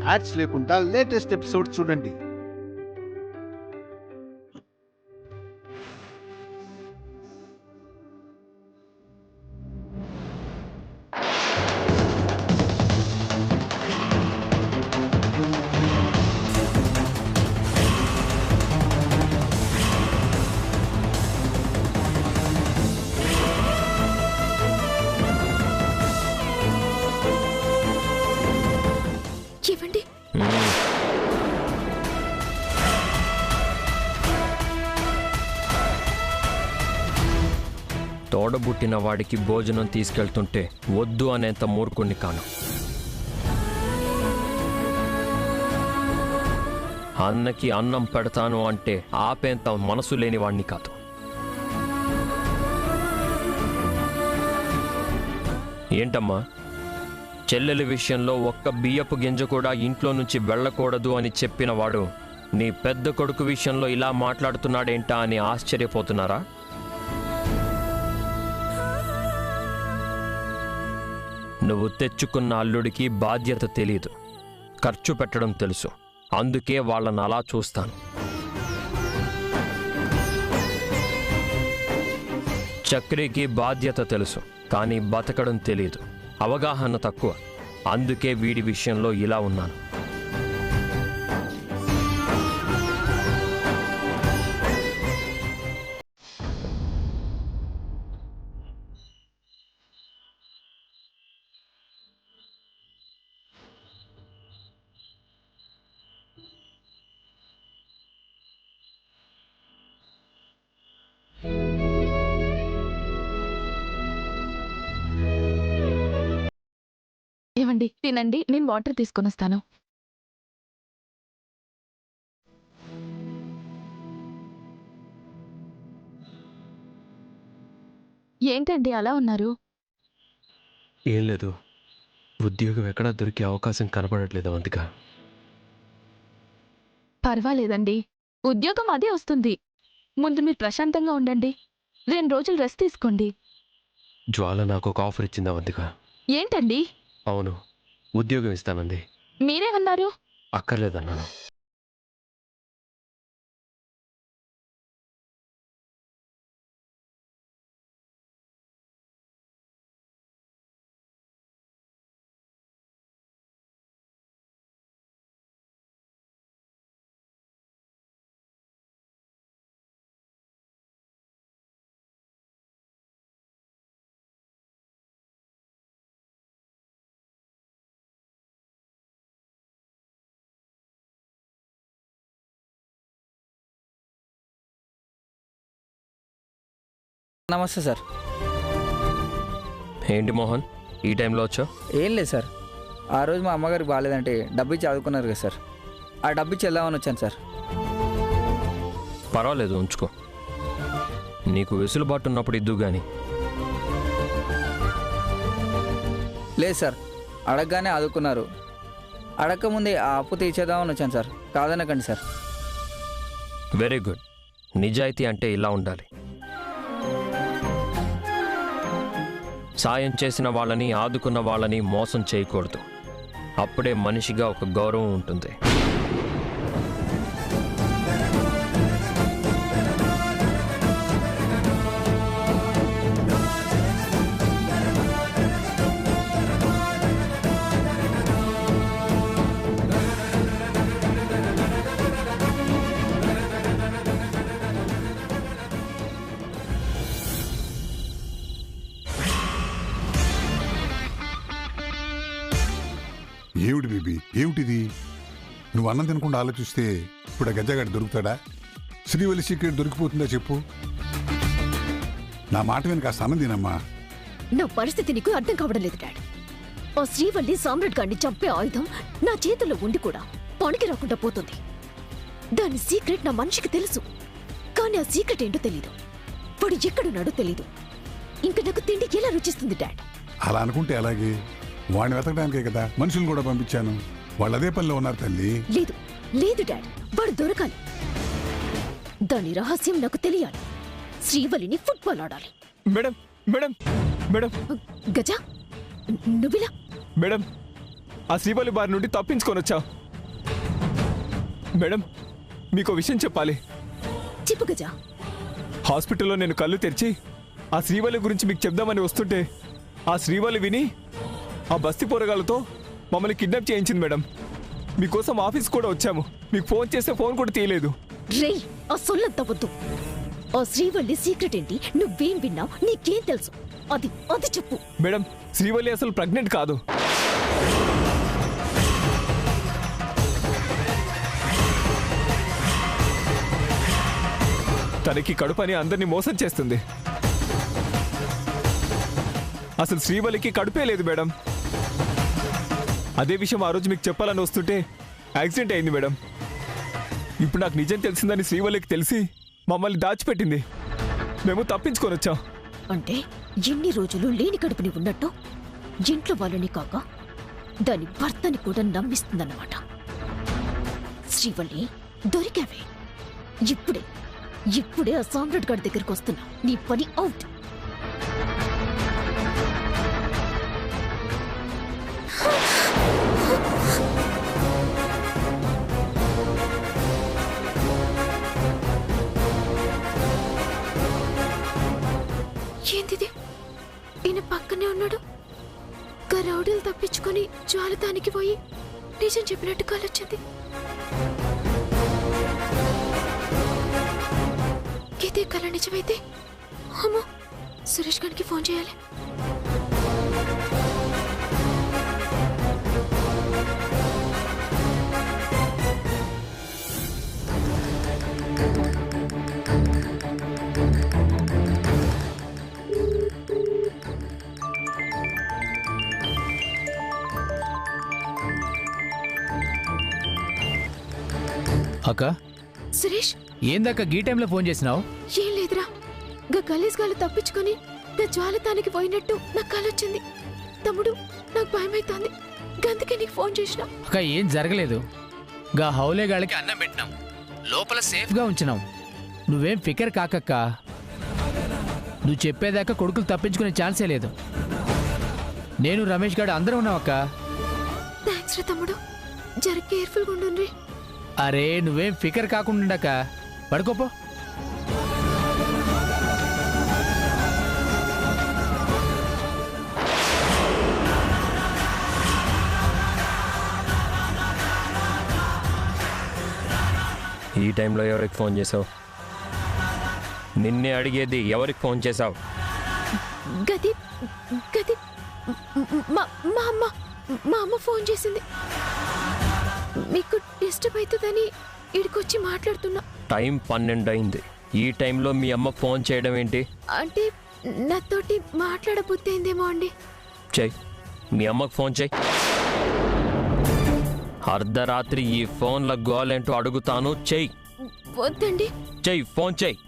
Ads లేకుండా latest episode చూడండి. ఏవండి, తోడబుట్టిన వాడికి భోజనం తీసుకెళ్తుంటే వద్దు అనేంత మూర్ఖుణ్ణి కాను. అన్నకి అన్నం పెడతాను అంటే ఆపేంత మనసు లేని వాణ్ణి కాదు. ఏంటమ్మా, చెల్లెలి విషయంలో ఒక్క బియ్యపు గింజ కూడా ఇంట్లో నుంచి వెళ్ళకూడదు అని చెప్పిన వాడు నీ పెద్ద కొడుకు విషయంలో ఇలా మాట్లాడుతున్నాడేంటా అని ఆశ్చర్యపోతున్నారా? నువ్వు తెచ్చుకున్న అల్లుడికి బాధ్యత తెలీదు, ఖర్చు పెట్టడం తెలుసు. అందుకే వాళ్ళని అలా చూస్తాను. చక్రికి బాధ్యత తెలుసు, కానీ బతకడం తెలీదు, అవగాహన తక్కువ. అందుకే వీడి విషయంలో ఇలా ఉన్నాను. ఏవండి తినండి, నేను వాటర్ తీసుకొని వస్తాను. ఏంటండి అలా ఉన్నారు? ఏం లేదు, ఉద్యోగం ఎక్కడా దొరికే అవకాశం కనపడట్లేదు అవంతిక. పర్వాలేదండి, ఉద్యోగం అదే వస్తుంది. ముందు మీరు ప్రశాంతంగా ఉండండి. 2 రోజులు రెస్ట్ తీసుకోండి. జ్వాల నాకు ఒక ఆఫర్ ఇచ్చింది అవంతిక. ఏంటండి? అవును, ఉద్యోగం ఇస్తానంది. మీరేమన్నారు? అక్కర్లేదన్నాను. నమస్తే సార్. ఏంటి మోహన్, ఈ టైంలో వచ్చావు? ఏం లేదు సార్, ఆ రోజు మా అమ్మగారికి బాగాలేదంటే డబ్బు ఇచ్చి చదువుకున్నారు కదా సార్, ఆ డబ్బు ఇచ్చి వెళ్దామని వచ్చాను సార్. పర్వాలేదు, ఉంచుకో. నీకు వెసులుబాటు ఉన్నప్పుడు ఇద్దు గాని. లేదు సార్, అడగగానే ఆదుకున్నారు. అడగకముందే ఆ అప్పు తీర్చేద్దామని వచ్చాను సార్, కాదనకండి సార్. Very good. నిజాయితీ అంటే ఇలా ఉండాలి. సాయం చేసిన వాళ్ళని, ఆదుకున్న వాళ్ళని మోసం చేయకూడదు. అప్పుడే మనిషిగా ఒక గౌరవం ఉంటుంది. ఏమిటి బేబీ, ఏమిటిది? నువ్వు అన్నం తినకుండా ఆలోచిస్తే ఇప్పుడు ఆ గజ్జగాడు దొరుకుతాడా? శ్రీవల్లి సీక్రెట్ దొరికిపోతుందా చెప్పు? నా మాట విని కాస్త అన్నం తినమ్మా. నా పరిస్థితి నీకు అర్థం కావడం లేదు డాడ్. ఆ శ్రీవల్లి సామ్రాట్ గారిని చంపే ఆయుధం నా చేతుల్లో ఉండి కూడా పనికి రాకుండా పోతుంది. దాని సీక్రెట్ నా మనిషికి తెలుసు, కానీ ఆ సీక్రెట్ ఏంటో తెలీదు. వాడు ఎక్కడున్నాడో తెలీదు. ఇంకా నాకు తిండి ఎలా రుచిస్తుంది డాడ్? అలా అనుకుంటే అలాగే, వాడిని వెతకడానికే కదా మనుషులు కూడా పంపించాను. వాళ్ళు అదే పనిలో ఉన్నారు తల్లి. లేదు లేదు డాడ్, వాడు దొరకాలి. దాని రహస్యం నాకు తెలియాలి. శ్రీవల్లిని ఫుట్బాల్ ఆడాలి. మేడం మేడం మేడం గజా, నువ్విలా. మేడం ఆ శ్రీవల్లి బారి నుండి తప్పించుకొని వచ్చాం. మేడం, మీకు విషయం చెప్పాలి. చెప్పు గజ. హాస్పిటల్లో నేను కళ్ళు తెరిచి ఆ శ్రీవల్లి గురించి మీకు చెప్దామని వస్తుంటే ఆ శ్రీవల్లి విని ఆ బస్తీ పోరగాళ్ళతో మమ్మల్ని కిడ్నాప్ చేయించింది మేడం. మీకోసం ఆఫీస్ కూడా వచ్చాము. మీకు ఫోన్ చేస్తే ఫోన్ కూడా తీయలేదు. రే, ఆ సొల్లంతా వద్దు. ఆ శ్రీవల్లి సీక్రెట్ ఏంటి? నువ్వేం విన్నావు? నీకేం తెలుసు? అది అది చెప్పు. మేడం, శ్రీవల్లి అసలు ప్రెగ్నెంట్ కాదు. తనకి కడుపని అందరినీ మోసం చేస్తుంది. అసలు శ్రీవల్లికి కడుపే లేదు మేడం. అదే విషయం ఆ రోజు మీకు చెప్పాలని వస్తుంటే యాక్సిడెంట్ అయింది మేడం. ఇప్పుడు నాకు నిజం తెలిసిందని శ్రీవల్లికి తెలిసి మమ్మల్ని దాచిపెట్టింది. మేము తప్పించుకొని వచ్చాం. అంటే ఎన్ని రోజులు లేని కడుపుని ఉన్నట్టు ఇంట్లో వాళ్ళని కాక దాని భర్తని కూడా నమ్మిస్తుందన్నమాట. శ్రీవల్లి, దొరికావే. ఇప్పుడే ఆ సామ్రాట్ గారి దగ్గరికి వస్తున్నా. నీ పని అవుట్. ఏంటిది? ఈయన పక్కనే ఉన్నాడు. రౌడీలు తప్పించుకొని జాలతానికి పోయి నిజం చెప్పినట్టు కాలొచ్చింది. ఇదే కళ నిజమైతే అమ్మో, సురేష్ గారికి ఫోన్ చేయాలి. అక్క, సురేష్, ఏందక్క గీ టైంలో ఫోన్ చేసినావు? ఏం లేదురా, గా గలీజ్ గాలు తప్పించుకొని గా జ్వాలతానికి పోయినట్టు నాకు కాలొచ్చింది. తమ్ముడు, నాకు భయమైతోంది. గందుకే నీకు ఫోన్ చేసిన. అక్క, ఏం జరగలేదు. గా హౌలేగాళ్ళకి అన్నం పెట్టినాం, లోపల సేఫ్గా ఉంచినాం. నువ్వేం ఫికర్ కాకక్క. నువ్వు చెప్పేదాకా కొడుకులు తప్పించుకునే ఛాన్సే లేదు. నేను రమేష్ గారు అందరూ ఉన్నామక్క. థ్యాంక్స్ రా తమ్ముడు. జర కేర్ఫుల్గా ఉండండి. అరే, నువ్వేం ఫికర్ కాకుండా పడుకోపో. ఈ టైంలో ఎవరికి ఫోన్ చేసావు? నిన్నే అడిగేది, ఎవరికి ఫోన్ చేసావు? గది గది మా అమ్మ ఫోన్ చేసింది. మీకు డిస్టర్బ్ అవుతుందని ఇడికొచ్చి మాట్లాడుతున్నా. టైం 12 అయింది. ఈ టైంలో మీ అమ్మ ఫోన్ చేయడం ఏంటి? అంటే నాతోటి మాట్లాడబుద్దైందేమో అండి. చెయ్యి, మీ అమ్మకు ఫోన్ చెయ్యి. అర్ధరాత్రి ఈ ఫోన్ల గోలేంటో అడుగుతాను. చెయ్యి. వద్దండి. చెయ్యి, ఫోన్ చెయ్యి.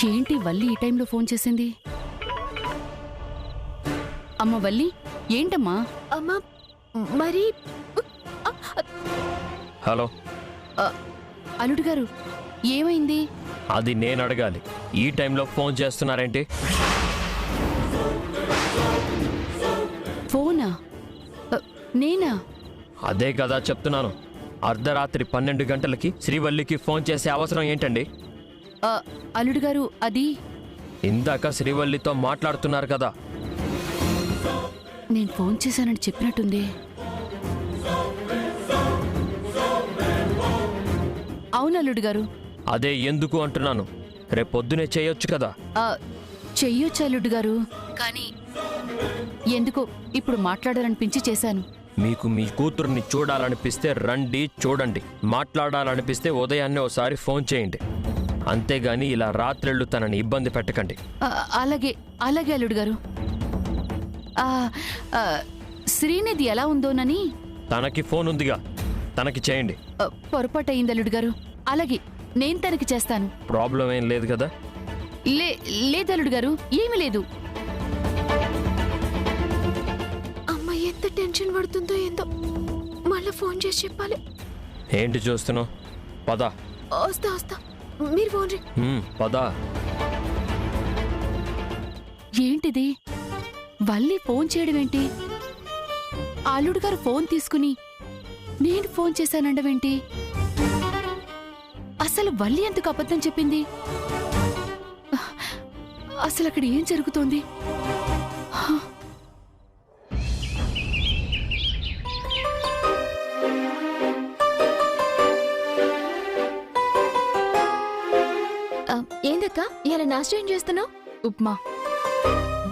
ఏంటి వల్లి ఈ టైంలో ఫోన్ చేసింది? అమ్మ వల్లి, ఏంటమ్మా? అమ్మా, మరి హలో, అల్లుడు గారు, ఏమైంది? అది నేను అడగాలి. ఈ టైంలో ఫోన్ చేస్తున్నారేంటి? ఫోనా? నేనా? అదే కదా చెప్తున్నాను. అర్ధరాత్రి 12 గంటలకి శ్రీవల్లికి ఫోన్ చేసే అవసరం ఏంటండి? అల్లుడు గారు, అది ఇందాక శ్రీవల్లితో మాట్లాడుతున్నారు కదా. నేను ఫోన్ చేశానని చెప్పినట్టుంది. అవును అల్లుడు గారు. అదే ఎందుకు అంటున్నాను. రేపొద్దునే చేయొచ్చు కదా. చెయ్యొచ్చు అల్లుడు గారు, కానీ ఎందుకో ఇప్పుడు మాట్లాడాలనిపించి చేశాను. మీకు మీ కూతుర్ని చూడాలనిపిస్తే రండి, చూడండి. మాట్లాడాలనిపిస్తే ఉదయాన్నే ఒకసారి ఫోన్ చేయండి. అంతేగాని ఇలా రాత్రిళ్ళు తనని ఇబ్బంది పెట్టకండి. అలాగే అలాగే అల్లుడు గారు. శ్రీనిధి ఎలా ఉందోనని. తనకి ఫోన్ ఉందిగా, తనకి చేయండి. పొరపాటు అయింది అల్లుడు గారు. అలాగే నేను తనకి చేస్తాను. ప్రాబ్లం ఏం లేదు కదా. లేదు అల్లుడు గారు, ఏమీ లేదు. అమ్మ ఎంత టెన్షన్ పడుతుందో ఏందో, మళ్ళీ ఫోన్ చేసి చెప్పాలి. ఏంటి చూస్తున్నావు? పద. వస్తా మీరు ఫోన్ రీ. పద. ఏంటిది? వల్లి ఫోన్ చేయడం ఏంటి? అల్లుడు గారు ఫోన్ తీసుకుని నేను ఫోన్ చేశానండవేంటి? అసలు వల్లి ఎందుకు అబద్ధం చెప్పింది? అసలు అక్కడ ఏం జరుగుతోంది? ఏందక్క ఇలా నాశనం ఏం చేస్తున్నావు? ఉప్మా.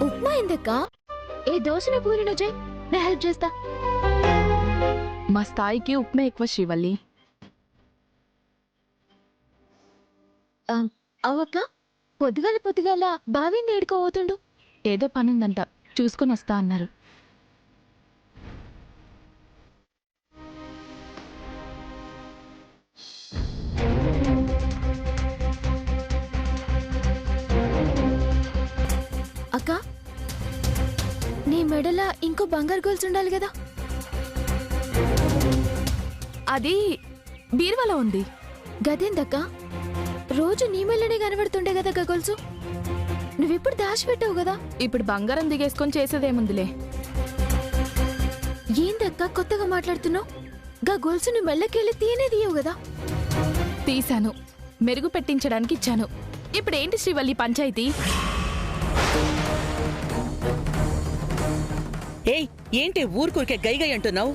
ఉప్మా ఏందక్క? ఏ దోశని పూరినో చేయి, నేను హెల్ప్ చేస్తా. మా స్థాయికి ఉప్మా ఎక్కువ శ్రీవల్లి. అవక్క పొద్దుగాల బావిని ఏడుకోబోతుండు. ఏదో పనుందంట, చూసుకొని వస్తా అన్నారు. అక్క నీ మెడల ఇంకో బంగారు గొలుసు ఉండాలి కదా? అది బీరువాలో ఉంది. గదేందక్క, రోజు నీ మెల్లనే కనబడుతుండే కదా గా గొలుసు. నువ్విప్పుడు దాచిపెట్టావు కదా. ఇప్పుడు బంగారం దిగేసుకొని చేసేదేముందిలే. ఏందక్క కొత్తగా మాట్లాడుతున్నావు? గా గొలుసు నువ్వు మెల్లకెళ్ళి తీయవు కదా. తీశాను, మెరుగు పెట్టించడానికి ఇచ్చాను. ఇప్పుడేంటి శ్రీవల్లి పంచాయతీ? ఏయ్, ఏంటి ఊరుకూరికే గై అంటున్నావు?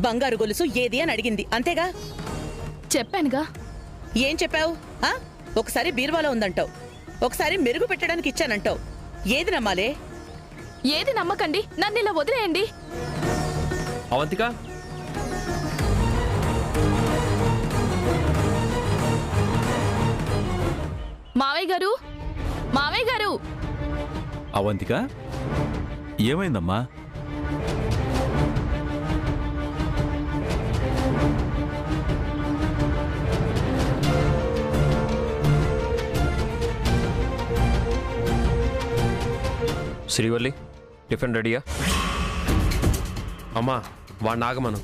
బంగారు గొలుసు ఏది అని అడిగింది, అంతేగా? చెప్పానుగా. ఏం చెప్పావు? ఒకసారి బీరువాలో ఉందంటావు, ఒకసారి మెరుగు పెట్టడానికి ఇచ్చానంటావు. ఏది నమ్మాలే? ఏది నమ్మకండి, నన్ను ఇలా వదిలేయండి. అవంతిక, మావయ్య గారు. అవంతిక, ఏమైందమ్మా? శ్రీవల్లి, టిఫిన్ రెడీయా? అమ్మా వాడిని ఆగమను.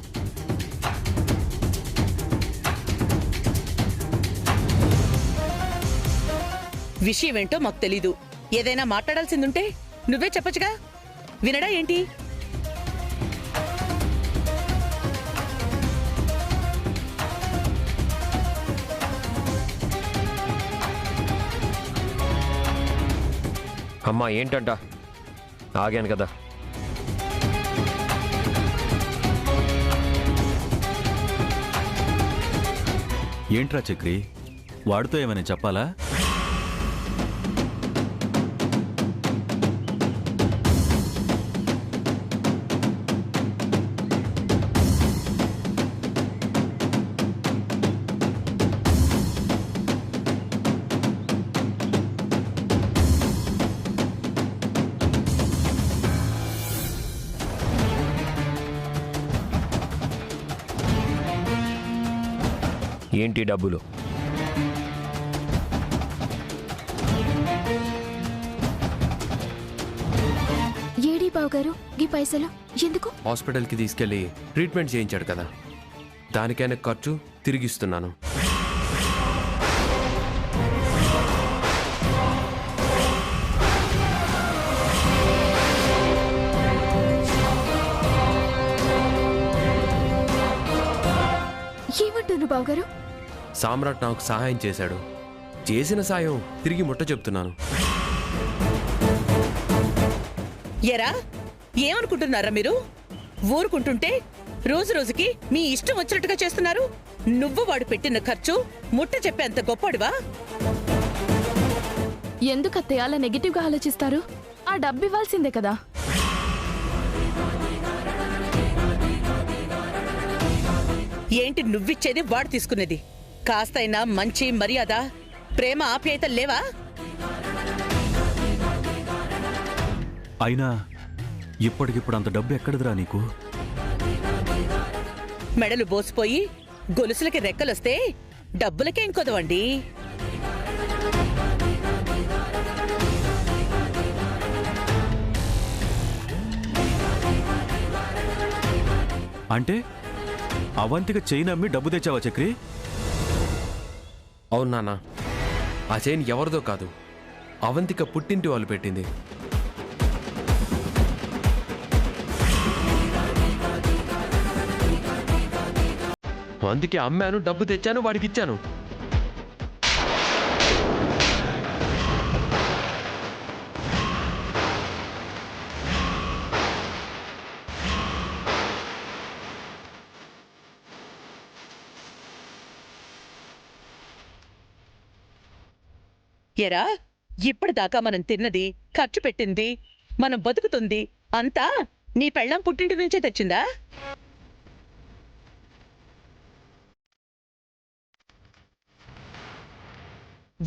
విషయం ఏంటో మాకు తెలీదు. ఏదైనా మాట్లాడాల్సిందుంటే నువ్వే చెప్పచ్చుగా. వినడా ఏంటి? అమ్మా ఏంటంట? ఆగాను కదా. ఏంట్రా చక్రి, వాడితో ఏమైనా చెప్పాలా? ఏంటి డబ్బులు? ఏడీ బావు గారు, ఈ పైసలు ఎందుకు? హాస్పిటల్కి తీసుకెళ్ళి ట్రీట్మెంట్ చేయించాడు కదా, దానికైనా ఖర్చు తిరిగిస్తున్నాను. ఏమంటున్నారు బావు గారు? సామ్రాట్ నాకు సహాయం చేశాడు, చేసిన సాయం తిరిగి ముట్ట చెప్తున్నాను. ఎరా, ఏమనుకుంటున్నారా మీరు? ఊరుకుంటుంటే రోజు రోజుకి మీ ఇష్టం వచ్చినట్టుగా చేస్తున్నారు. నువ్వు వాడు పెట్టిన ఖర్చు ముట్ట చెప్పేంత గొప్పడివా? ఎందుకు అత్తయ్య అలా నెగిటివ్గా ఆలోచిస్తారు? ఆ డబ్బు ఇవ్వాల్సిందే కదా. ఏంటి నువ్విచ్చేది వాడు తీసుకునేది? కాస్తైనా మంచి మర్యాద, ప్రేమ, ఆప్యాయతలు లేవా? అయినా ఇప్పటికిప్పుడు అంత డబ్బు ఎక్కడిదిరా నీకు? మెడలు బోసిపోయి గొలుసులకి రెక్కలొస్తే డబ్బులకేం కొదవండి. అంటే అవంతిక చైన్ అమ్మి డబ్బు తెచ్చావా చక్రి? అవును నాన్న, ఆ చైన్ ఎవరిదో కాదు, అవంతిక పుట్టింటి వాళ్ళు పెట్టింది. అందుకే అమ్మాను, డబ్బు తెచ్చాను, వాడికి ఇచ్చాను. ఎరా, ఇప్పటిదాకా మనం తిన్నది, ఖర్చు పెట్టింది, మనం బతుకుతుంది అంతా నీ పెళ్ళాం పుట్టింటి నుంచే తెచ్చిందా?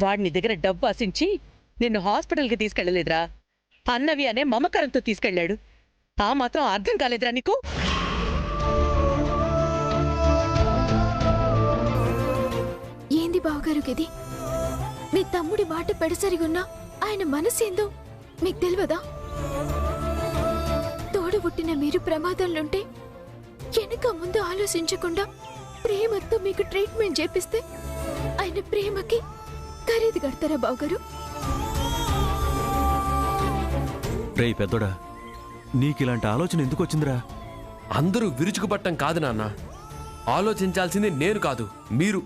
వాడిని దగ్గర డబ్బు ఆశించి నిన్ను హాస్పిటల్కి తీసుకెళ్లలేదురా, అన్నవి అనే మమకారంతో తీసుకెళ్లాడు. ఆ మాత్రం అర్థం కాలేదురా నీకు? ఏంది బావగారు గది? మీ తమ్ముడి మాట పెడసరిగున్నా ఆయన మనసేందో మీకు తెలియదా? తోడు పుట్టిన మీరు ప్రమాదంలుంటే వెనక ముందు ఆలోచించకుండా ప్రేమతో మీకు ట్రీట్మెంట్ చేపిస్తే ఆయన ప్రేమకి ఖరీదు కడతారా బావగారు? రేయ్ పెద్దోడా, నీకిలాంటి ఆలోచన ఎందుకు వచ్చిందిరా? అందరూ విరుచుకుపట్టం కాదు నాన్న, ఆలోచించాల్సింది నేను కాదు, మీరు.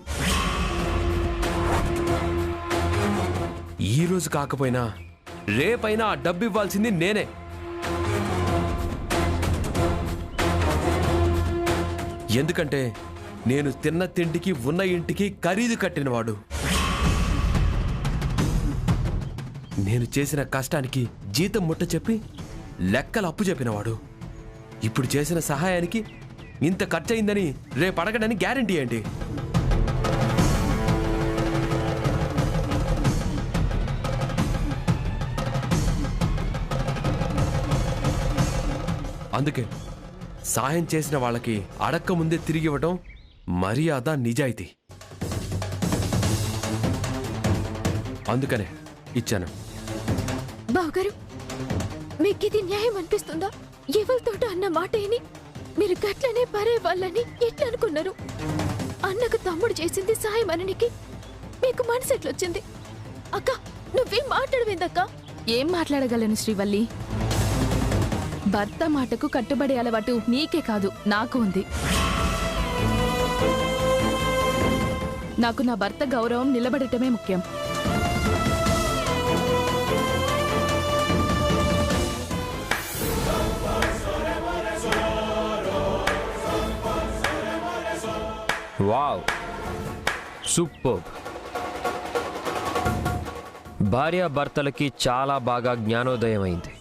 ఈ రోజు కాకపోయినా రేపైనా ఆ డబ్బు ఇవ్వాల్సింది నేనే. ఎందుకంటే నేను తిన్న తిండికి ఉన్న ఇంటికి ఖరీదు కట్టినవాడు. నేను చేసిన కష్టానికి జీతం ముట్ట చెప్పి లెక్కలు అప్పు చెప్పినవాడు. ఇప్పుడు చేసిన సహాయానికి ఇంత ఖర్చయిందని రేపు అడగడని గ్యారంటీ ఏంటి? అందుకే సాయం చేసిన వాళ్ళకి అడక్క ముందే తిరిగి ఇవ్వడం మర్యాద, నిజాయితీ. అందుకనే ఇచ్చాను. బావగారు, మీకు ఇది న్యాయం అనిపిస్తుందా? ఎవరితోట అన్న మాట ఏని మీరు గట్లనే పరే వాళ్ళని ఎట్లా అనుకున్నారు? అన్నకు తమ్ముడు చేసింది సాయం అననికి మీకు మనసు ఎట్లొచ్చింది? అక్క, నువ్వేం మాట్లాడవేందక్క? ఏం మాట్లాడగలను శ్రీవల్లి? భర్త మాటకు కట్టుబడే అలవాటు నీకే కాదు, నాకు ఉంది. నాకు నా భర్త గౌరవం నిలబడటమే ముఖ్యం. Wow, super. భార్యాభర్తలకి చాలా బాగా జ్ఞానోదయం అయింది.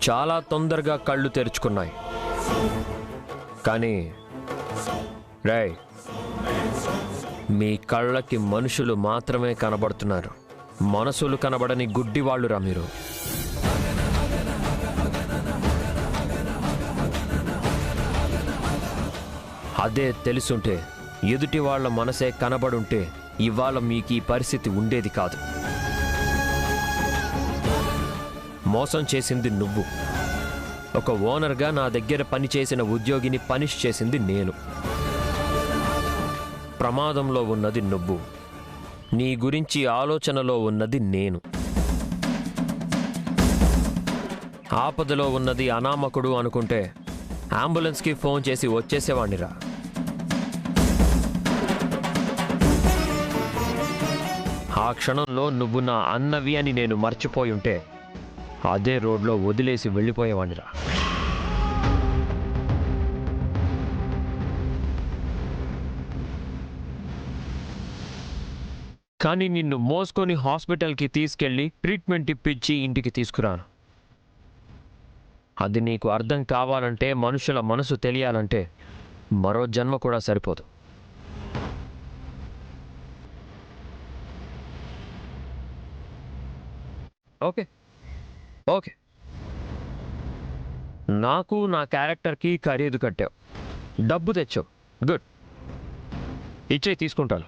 చాలా తొందరగా కళ్ళు తెరుచుకున్నాయి. కానీ రేయ్, మీ కళ్ళకి మనుషులు మాత్రమే కనబడుతున్నారు, మనసులు కనబడని గుడ్డివాళ్ళురా మీరు. అదే తెలుసుంటే, ఎదుటి వాళ్ళ మనసే కనబడుంటే ఇవాళ మీకు ఈ పరిస్థితి ఉండేది కాదు. మోసం చేసింది నువ్వు. ఒక ఓనర్గా నా దగ్గర పనిచేసిన ఉద్యోగిని పనిష్ చేసింది నేను. ప్రమాదంలో ఉన్నది నువ్వు. నీ గురించి ఆలోచనలో ఉన్నది నేను. ఆపదలో ఉన్నది అనామకుడు అనుకుంటే అంబులెన్స్కి ఫోన్ చేసి వచ్చేసేవాణ్ణిరా. ఆ క్షణంలో నువ్వు నా అన్నవి అని నేను మర్చిపోయి ఉంటే అదే రోడ్లో వదిలేసి వెళ్ళిపోయేవాణ్ణిరా. కానీ నిన్ను మోసుకొని హాస్పిటల్కి తీసుకెళ్ళి ట్రీట్మెంట్ ఇప్పించి ఇంటికి తీసుకురాను. అది నీకు అర్థం కావాలంటే, మనుషుల మనసు తెలియాలంటే మరో జన్మ కూడా సరిపోదు. ఓకే ఓకే, నాకు నా క్యారెక్టర్కి ఖరీదు కట్టావు, డబ్బు తెచ్చావు, గుడ్. ఇచ్చే తీసుకుంటాను.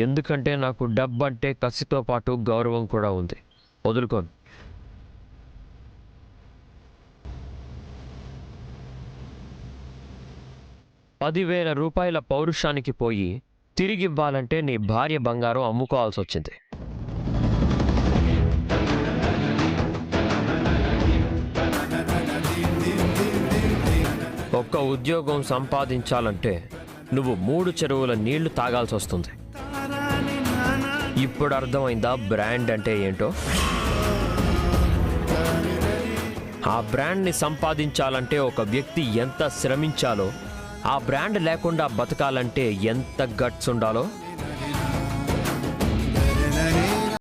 ఎందుకంటే నాకు డబ్బంటే కసితో పాటు గౌరవం కూడా ఉంది. వదులుకోను. ₹10,000 పౌరుషానికి పోయి తిరిగివ్వాలంటే నీ భార్య బంగారం అమ్ముకోవాల్సి వచ్చింది. ఒక్క ఉద్యోగం సంపాదించాలంటే నువ్వు 3 చెరువుల నీళ్లు తాగాల్సి వస్తుంది. ఇప్పుడు అర్థమైందా బ్రాండ్ అంటే ఏంటో? ఆ బ్రాండ్ని సంపాదించాలంటే ఒక వ్యక్తి ఎంత శ్రమించాలో, ఆ బ్రాండ్ లేకుండా బతకాలంటే ఎంత గట్స్ ఉండాలో